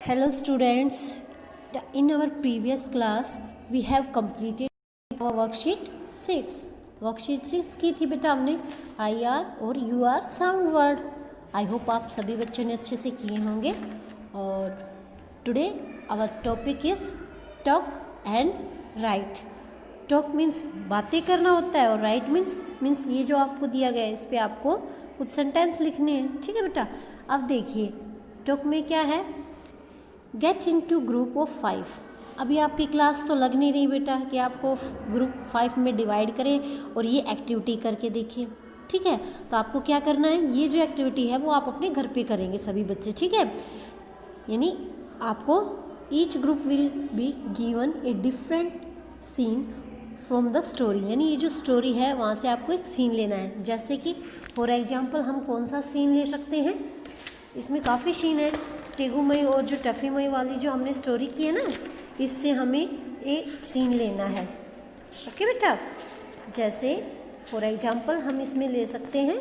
Hello students, in our previous class we have completed our worksheet 6. Worksheet 6 की थी बेटा हमने आई आर और U R sound word. I hope आप सभी बच्चों ने अच्छे से किए होंगे. और today our topic is talk and write. Talk means बातें करना होता है और राइट मीन्स ये जो आपको दिया गया है इस पर आपको कुछ सेंटेंस लिखने हैं. ठीक है बेटा. अब देखिए टॉक में क्या है. Get into group of 5. अभी आपकी क्लास तो लग नहीं रही बेटा कि आपको ग्रुप 5 में डिवाइड करें और ये एक्टिविटी करके देखें. ठीक है. तो आपको क्या करना है, ये जो एक्टिविटी है वो आप अपने घर पे करेंगे सभी बच्चे. ठीक है. यानी आपको each group will be given a different scene from the story. यानी ये जो स्टोरी है वहाँ से आपको एक सीन लेना है. जैसे कि फॉर एग्जाम्पल हम कौन सा सीन ले सकते हैं. इसमें काफ़ी सीन है. टेगुमई और जो टफीमई वाली जो हमने स्टोरी की है ना, इससे हमें एक सीन लेना है. ओके बेटा. जैसे फॉर एग्जांपल हम इसमें ले सकते हैं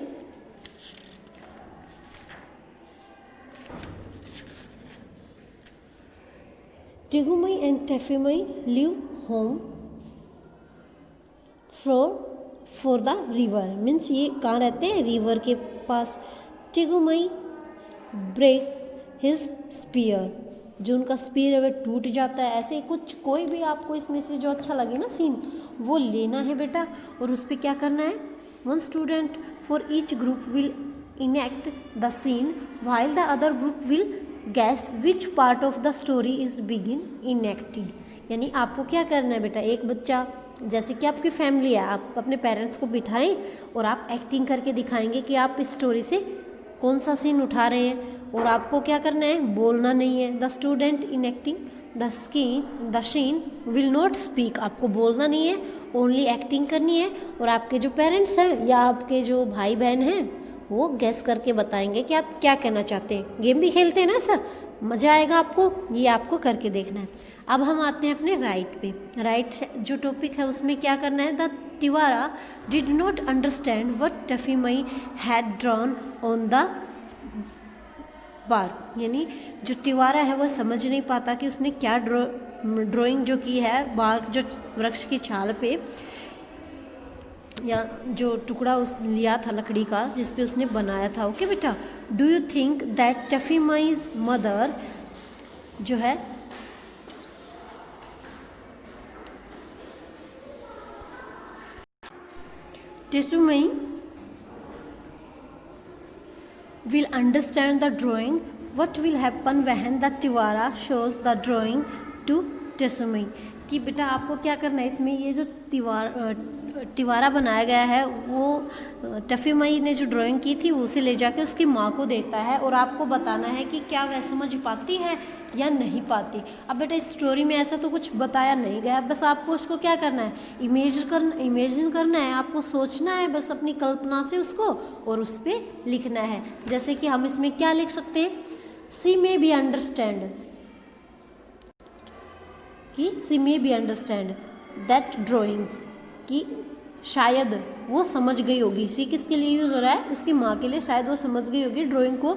Tegumai and Taffimai live home for the river. Means ये कहाँ रहते हैं, रिवर के पास. Tegumai break his spear. जो उनका स्पीयर है वह टूट जाता है. ऐसे कुछ कोई भी आपको इसमें से जो अच्छा लगे ना सीन वो लेना है बेटा. और उस पर क्या करना है, one student for each group will enact the scene while the other group will guess which part of the story is बिगिन इनेक्टेड. यानी आपको क्या करना है बेटा, एक बच्चा जैसे कि आपकी फैमिली है, आप अपने पेरेंट्स को बिठाएं और आप एक्टिंग करके दिखाएंगे कि आप इस स्टोरी से कौन सा सीन उठा रहे हैं. और आपको क्या करना है, बोलना नहीं है. The student in acting the scene will not speak. आपको बोलना नहीं है, ओनली एक्टिंग करनी है. और आपके जो पेरेंट्स हैं या आपके जो भाई बहन हैं वो गेस करके बताएंगे कि आप क्या कहना चाहते हैं. गेम भी खेलते हैं ना सर, मज़ा आएगा आपको. ये आपको करके देखना है. अब हम आते हैं अपने राइट पे. राइट जो टॉपिक है उसमें क्या करना है. The Tewara did not understand what Taffimai had drawn on the bar. यानी जो तिवारा है वह समझ नहीं पाता कि उसने क्या ड्राइंग जो की है बार जो वृक्ष की छाल पे या जो टुकड़ा उस लिया था लकड़ी का जिस पे उसने बनाया था. ओके बेटा. Do you think that Taffimai's mother जो है टेसुमई will understand the drawing. What will happen when the Tiwara shows the drawing to Tesumi. कि बेटा आपको क्या करना है, इसमें ये जो तिवारा बनाया गया है वो टफीमई ने जो ड्राइंग की थी उसे ले जाके उसकी माँ को देता है और आपको बताना है कि क्या वह समझ पाती है या नहीं पाती. अब बेटा इस स्टोरी में ऐसा तो कुछ बताया नहीं गया, बस आपको उसको क्या करना है, इमेजिन करना है. आपको सोचना है बस अपनी कल्पना से उसको और उस पर लिखना है. जैसे कि हम इसमें क्या लिख सकते हैं, सी मे बी अंडरस्टैंड कि she may be understand that drawing. कि शायद वो समझ गई होगी. सी किसके लिए यूज़ हो रहा है, उसकी माँ के लिए. शायद वो समझ गई होगी ड्राइंग को.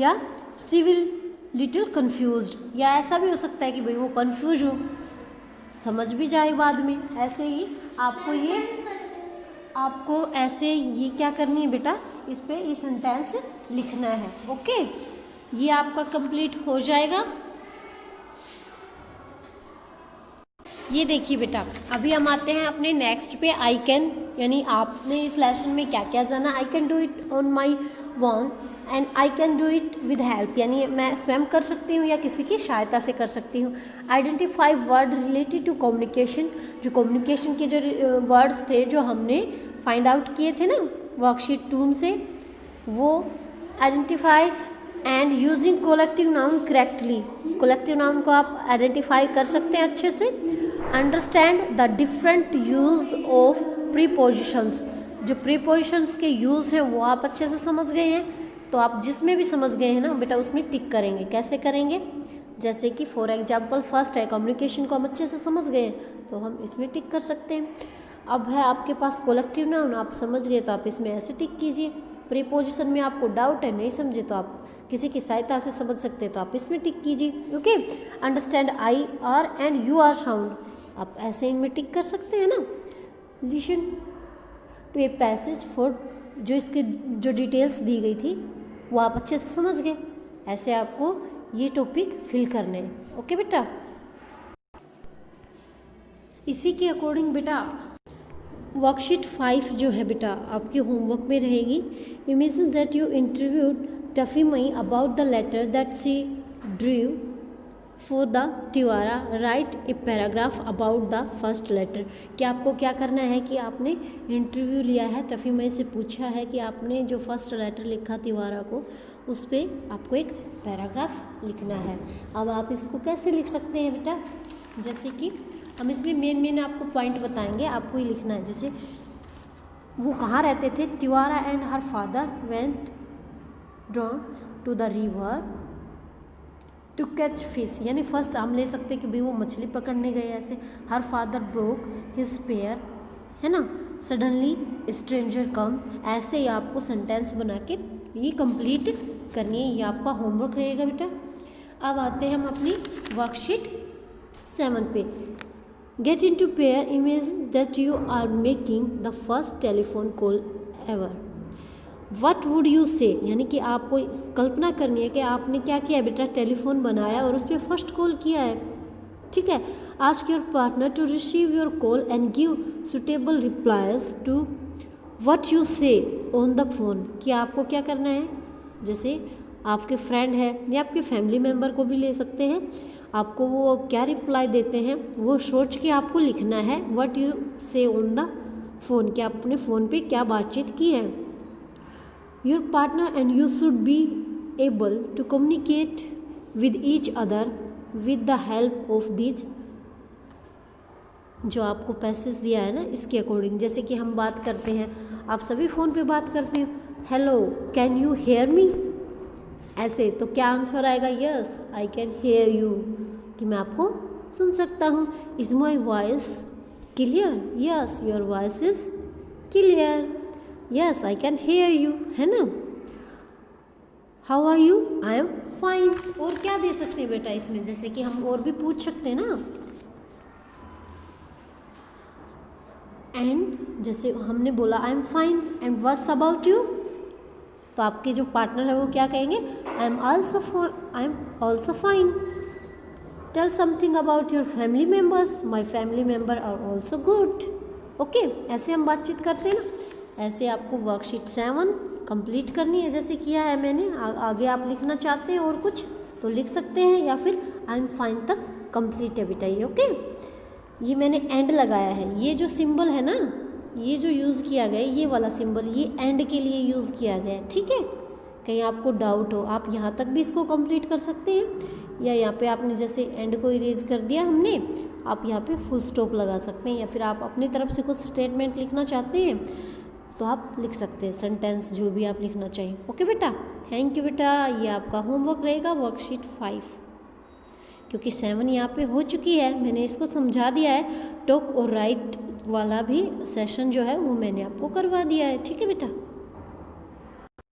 या सी विल लिटिल कन्फ्यूज्ड. या ऐसा भी हो सकता है कि भाई वो कन्फ्यूज हो, समझ भी जाए बाद में. ऐसे ही आपको ऐसे ये क्या करनी है बेटा, इस पे ये सेंटेंस लिखना है. ओके. ये आपका कंप्लीट हो जाएगा. ये देखिए बेटा अभी हम आते हैं अपने नेक्स्ट पे. I can. यानी आपने इस लेसन में क्या क्या जाना. I can do it on my own and I can do it with help. यानी मैं स्वयं कर सकती हूँ या किसी की सहायता से कर सकती हूँ. Identify word related to communication. जो कम्युनिकेशन के जो वर्ड्स थे जो हमने फाइंड आउट किए थे ना वर्कशीट 2 से, वो identify and using collective noun correctly. Collective noun को आप आइडेंटिफाई कर सकते हैं अच्छे से. Understand the different use of prepositions. जो प्रीपोजिशंस के यूज़ हैं वो आप अच्छे से समझ गए हैं. तो आप जिसमें भी समझ गए हैं ना बेटा उसमें टिक करेंगे. कैसे करेंगे, जैसे कि फॉर एग्जांपल फर्स्ट है कम्युनिकेशन को हम अच्छे से समझ गए हैं तो हम इसमें टिक कर सकते हैं. अब है आपके पास कोलेक्टिव नाउन, आप समझ गए तो आप इसमें ऐसे टिक कीजिए. प्रीपोजिशन में आपको डाउट है, नहीं समझे तो आप किसी की सहायता से समझ सकते हैं, तो आप इसमें टिक कीजिए। Okay, understand I R and U R sound, आप ऐसे इनमें टिक कर सकते हैं ना। Listen to a passage for, जो इसके जो डिटेल्स दी गई थी वो आप अच्छे से समझ गए, ऐसे आपको ये टॉपिक फिल करने हैं। ओके बेटा, इसी के अकॉर्डिंग बेटा वर्कशीट 5 जो है बेटा आपके होमवर्क में रहेगी। Imagine that you interviewed Taffimai about the letter that she drew for the Tewara, write a paragraph about the first letter. कि आपको क्या करना है कि आपने इंटरव्यू लिया है, टफी मई से पूछा है कि आपने जो फर्स्ट लेटर लिखा तिवारा को, उस पर आपको एक पैराग्राफ लिखना है। अब आप इसको कैसे लिख सकते हैं बेटा, जैसे कि हम इसमें मेन आपको पॉइंट बताएंगे, आपको ही लिखना है। जैसे वो कहाँ रहते थे, Tewara and her father went down to the river to catch fish, यानी फर्स्ट हम ले सकते हैं कि भाई वो मछली पकड़ने गए ऐसे। Her father broke his spear, है ना, सडनली स्ट्रेंजर कम, ऐसे ही आपको सेंटेंस बना के ये कंप्लीट करनी है, ये आपका होमवर्क रहेगा बेटा। अब आते हैं हम अपनी वर्कशीट 7 पे। Get into pair, imagine that you are making the first telephone call ever, what would you say, यानी कि आपको कल्पना करनी है कि आपने क्या किया बेटा, टेलीफोन बनाया और उस पर फर्स्ट कॉल किया है। ठीक है, ask your partner to receive your call and give suitable replies to what you say on the phone. कि आपको क्या करना है, जैसे आपके फ्रेंड है या आपके फैमिली मेम्बर को भी ले सकते हैं, आपको वो क्या रिप्लाई देते हैं वो सोच के आपको लिखना है what you say on the phone, कि आपने फ़ोन पे क्या बातचीत की है। Your partner and you should be able to communicate with each other with the help of these, जो आपको पैसेज दिया है ना इसके अकॉर्डिंग। जैसे कि हम बात करते हैं, आप सभी फ़ोन पे बात करते हैं, hello can you hear me, ऐसे तो क्या आंसर आएगा, yes I can hear you, कि मैं आपको सुन सकता हूँ। Is my voice clear, yes your voice is clear, yes I can hear you, है ना। How are you, I am fine. और क्या दे सकते हैं बेटा इसमें, जैसे कि हम और भी पूछ सकते हैं ना। एंड जैसे हमने बोला I am fine and what's about you, तो आपके जो पार्टनर है वो क्या कहेंगे, I am also fine. Tell something about your family members, my family member are also good. Okay, ऐसे हम बातचीत करते हैं ना। ऐसे आपको वर्कशीट 7 कंप्लीट करनी है, जैसे किया है मैंने। आगे आप लिखना चाहते हैं और कुछ तो लिख सकते हैं, या फिर आई एम फाइन तक कंप्लीट है बेटा ये। ओके, ये मैंने एंड लगाया है, ये जो सिंबल है ना, ये जो यूज़ किया गया है, ये वाला सिंबल, ये एंड के लिए यूज़ किया गया है। ठीक है, कहीं आपको डाउट हो आप यहाँ तक भी इसको कंप्लीट कर सकते हैं, या यहाँ पे आपने जैसे एंड को इरेज कर दिया हमने, आप यहाँ पे फुल स्टॉप लगा सकते हैं, या फिर आप अपनी तरफ से कुछ स्टेटमेंट लिखना चाहते हैं तो आप लिख सकते हैं, सेंटेंस जो भी आप लिखना चाहिए। ओके बेटा, थैंक यू बेटा। ये आपका होमवर्क रहेगा वर्कशीट 5, क्योंकि 7 यहाँ पे हो चुकी है, मैंने इसको समझा दिया है। टॉक और राइट वाला भी सेशन जो है वो मैंने आपको करवा दिया है। ठीक है बेटा।